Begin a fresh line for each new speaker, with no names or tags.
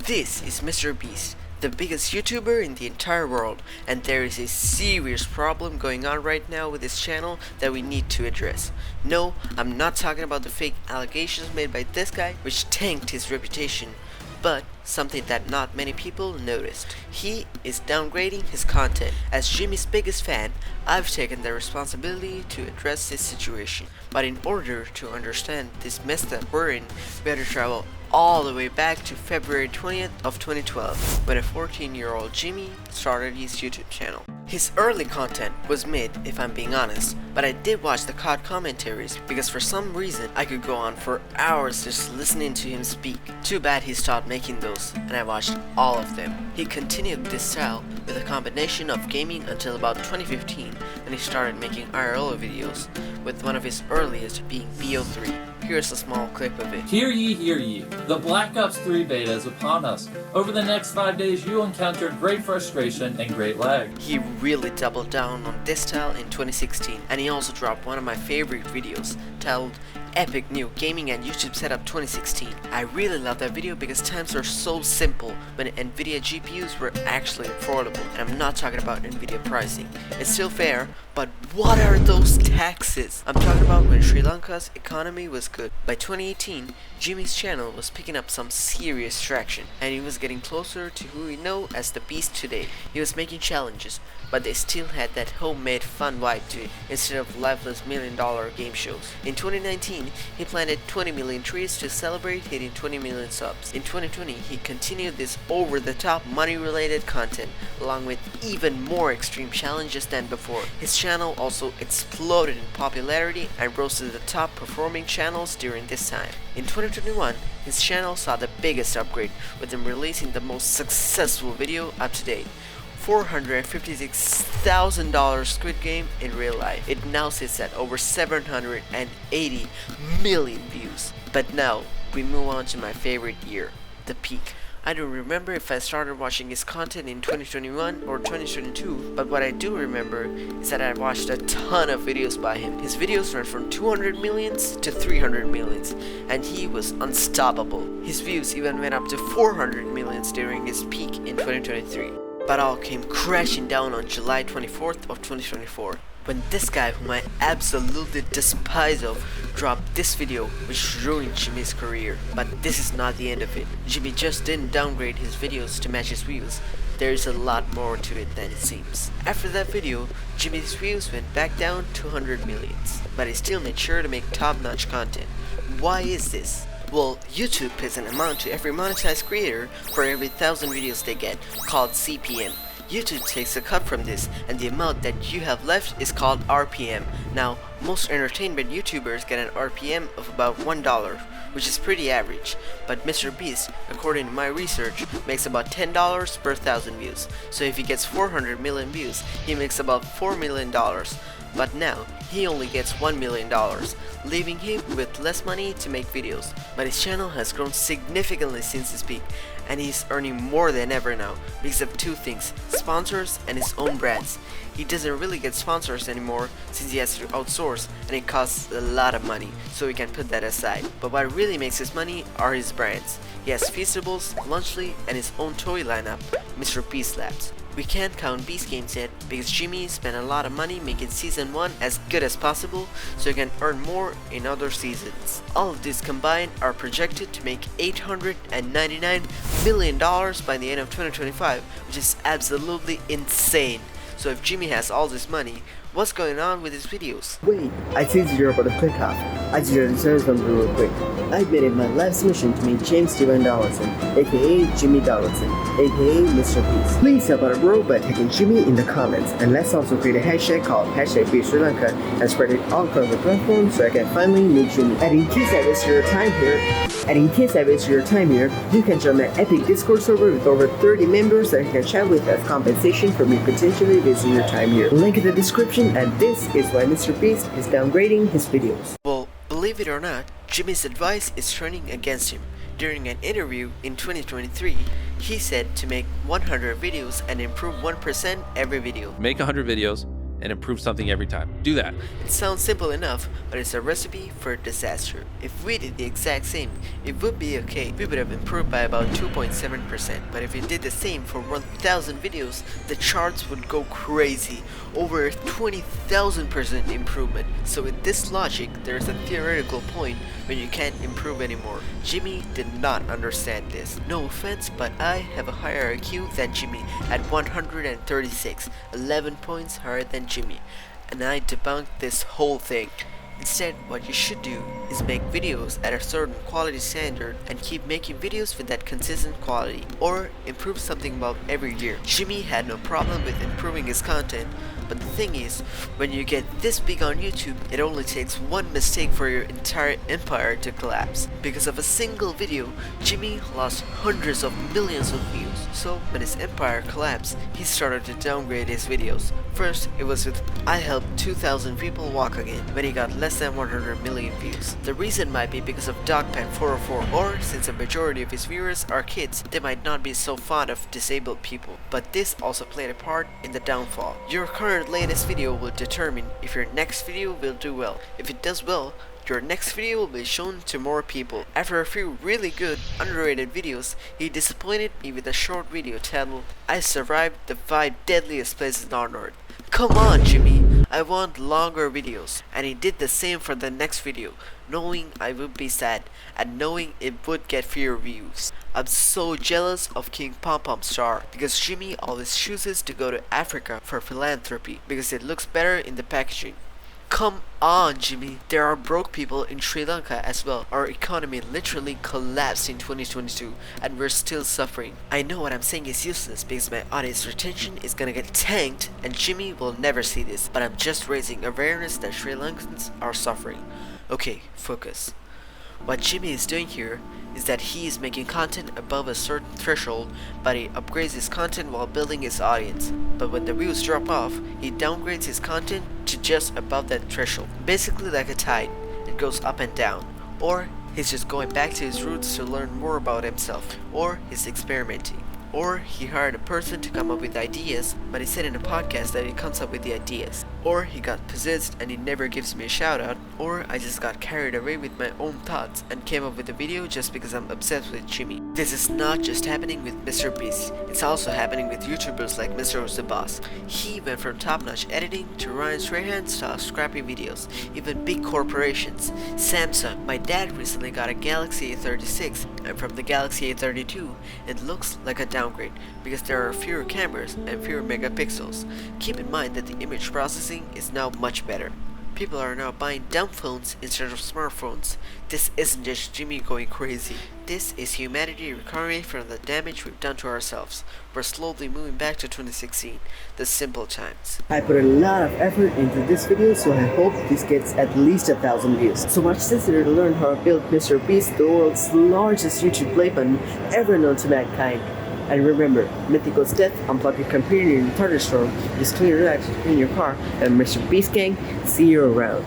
This is Mr. Beast, the biggest YouTuber in the entire world, and there is a serious problem going on right now with his channel that we need to address. No, I'm not talking about the fake allegations made by this guy, which tanked his reputation, but something that not many people noticed. He is downgrading his content. As Jimmy's biggest fan, I've taken the responsibility to address this situation. But in order to understand this mess that we're in, we had to travel all the way back to February 20th of 2012, when a 14-year-old Jimmy started his YouTube channel. His early content was mid, if I'm being honest, but I did watch the COD commentaries because for some reason I could go on for hours just listening to him speak. Too bad he stopped making those, and I watched all of them. He continued this style with a combination of gaming until about 2015, when he started making IRL videos, with one of his earliest being BO3. Here's a small clip of it.
Hear ye, hear ye. The Black Ops 3 beta is upon us. Over the next 5 days, you'll encounter great frustration and great lag.
He really doubled down on this style in 2016, and he also dropped one of my favorite videos, titled Epic New Gaming and YouTube Setup 2016. I really love that video because times are so simple when Nvidia GPUs were actually affordable, and I'm not talking about Nvidia pricing. It's still fair, but what are those taxes? I'm talking about when Sri Lanka's economy was good. By 2018, Jimmy's channel was picking up some serious traction, and he was getting closer to who we know as the Beast today. He was making challenges, but they still had that homemade fun vibe to it instead of lifeless $1 million game shows. In 2019, he planted 20 million trees to celebrate hitting 20 million subs. In 2020, he continued this over-the-top money-related content, along with even more extreme challenges than before. His channel also exploded in popularity and rose to the top performing channels during this time. In 2021, his channel saw the biggest upgrade, with him releasing the most successful video up to date, $456,000 Squid Game in real life. It now sits at over 780 million views. But now, we move on to my favorite year, the peak. I don't remember if I started watching his content in 2021 or 2022, but what I do remember is that I watched a ton of videos by him. His videos went from 200 millions to 300 millions, and he was unstoppable. His views even went up to 400 millions during his peak in 2023. But all came crashing down on July 24th of 2024, when this guy, whom I absolutely despise of, dropped this video which ruined Jimmy's career. But this is not the end of it. Jimmy just didn't downgrade his videos to match his views. There is a lot more to it than it seems. After that video, Jimmy's views went back down to 100 millions, but he still made sure to make top-notch content. Why is this? Well, YouTube pays an amount to every monetized creator for every 1,000 videos they get, called CPM. YouTube takes a cut from this, and the amount that you have left is called RPM. Now, most entertainment YouTubers get an RPM of about $1, which is pretty average, but Mr. Beast, according to my research, makes about $10 per 1,000 views. So if he gets 400 million views, he makes about $4 million. But now, he only gets $1 million, leaving him with less money to make videos. But his channel has grown significantly since his peak, and he's earning more than ever now because of two things: sponsors and his own brands. He doesn't really get sponsors anymore since he has to outsource, and it costs a lot of money, so we can put that aside. But what really makes his money are his brands. He has Feastables, Lunchly, and his own toy lineup, Mr. Beast Labs. We can't count Beast Games yet because Jimmy spent a lot of money making Season 1 as good as possible so he can earn more in other seasons. All of these combined are projected to make $899 million by the end of 2025, which is absolutely insane. So if Jimmy has all this money, what's going on with his videos?
Wait, I teased you about the ClickUp. I just gotta say something real quick. I made it my life's mission to meet James Steven Donaldson, aka Jimmy Donaldson, aka Mr. Beast. Please help out a bro by tagging Jimmy in the comments, and let's also create a hashtag called #BeastSriLanka and spread it all across the platform so I can finally meet Jimmy. And in case I waste your time here, you can join my epic Discord server with over 30 members that you can chat with as compensation for me potentially wasting your time here. Link in the description, and this is why Mr. Beast is downgrading his videos.
Well, believe it or not, Jimmy's advice is turning against him. During an interview in 2023, he said to make 100 videos and improve 1% every video.
Make 100 videos, and improve something every time. Do that.
It sounds simple enough, but it's a recipe for disaster. If we did the exact same, it would be okay. We would have improved by about 2.7%. But if we did the same for 1,000 videos, the charts would go crazy. Over 20,000% improvement. So with this logic, there is a theoretical point when you can't improve anymore. Jimmy did not understand this. No offense, but I have a higher IQ than Jimmy at 136, 11 points higher than Jimmy, and I debunked this whole thing. Instead, what you should do is make videos at a certain quality standard and keep making videos with that consistent quality, or improve something about every year. Jimmy had no problem with improving his content, but the thing is, when you get this big on YouTube, it only takes one mistake for your entire empire to collapse. Because of a single video, Jimmy lost hundreds of millions of views. So when his empire collapsed, he started to downgrade his videos. First, it was with I helped 2,000 people walk again, when he got less than 100 million views. The reason might be because of Dogpan404, or since a majority of his viewers are kids, they might not be so fond of disabled people. But this also played a part in the downfall. Your current latest video will determine if your next video will do well. If it does well, your next video will be shown to more people. After a few really good, underrated videos, he disappointed me with a short video titled, I survived the 5 deadliest places on earth. Come on, Jimmy, I want longer videos. And he did the same for the next video, knowing I would be sad, and knowing it would get fewer views. I'm so jealous of King Pom Pom Star, because Jimmy always chooses to go to Africa for philanthropy, because it looks better in the packaging. Come on, Jimmy. There are broke people in Sri Lanka as well. Our economy literally collapsed in 2022 and we're still suffering. I know what I'm saying is useless because my audience retention is gonna get tanked and Jimmy will never see this, but I'm just raising awareness that Sri Lankans are suffering. Okay, focus. What Jimmy is doing here is that he is making content above a certain threshold, but he upgrades his content while building his audience. But when the views drop off, he downgrades his content to just above that threshold. Basically like a tide, it goes up and down. Or he's just going back to his roots to learn more about himself. Or he's experimenting. Or he hired a person to come up with ideas, but he said in a podcast that he comes up with the ideas. Or he got possessed and he never gives me a shout out. Or I just got carried away with my own thoughts and came up with a video just because I'm obsessed with Jimmy. This is not just happening with Mr. Beast, it's also happening with YouTubers like Mr. Was the Boss. He went from top-notch editing to Ryan Strahan style scrappy videos. Even big corporations. Samsung, my dad recently got a Galaxy A36, and from the Galaxy A32, it looks like a downgrade because there are fewer cameras and fewer megapixels. Keep in mind that the image processing is now much better. People are now buying dumb phones instead of smartphones. This isn't just Jimmy going crazy. This is humanity recovering from the damage we've done to ourselves. We're slowly moving back to 2016, the simple times.
I put a lot of effort into this video, so I hope this gets at least 1,000 views. So watch this video to learn how I built Mr. Beast, the world's largest YouTube play button ever known to mankind. And remember, Mythical Death, unplug your computer in the thunderstorm, just clean your lights in your car, and Mr. Beast Gang, see you around.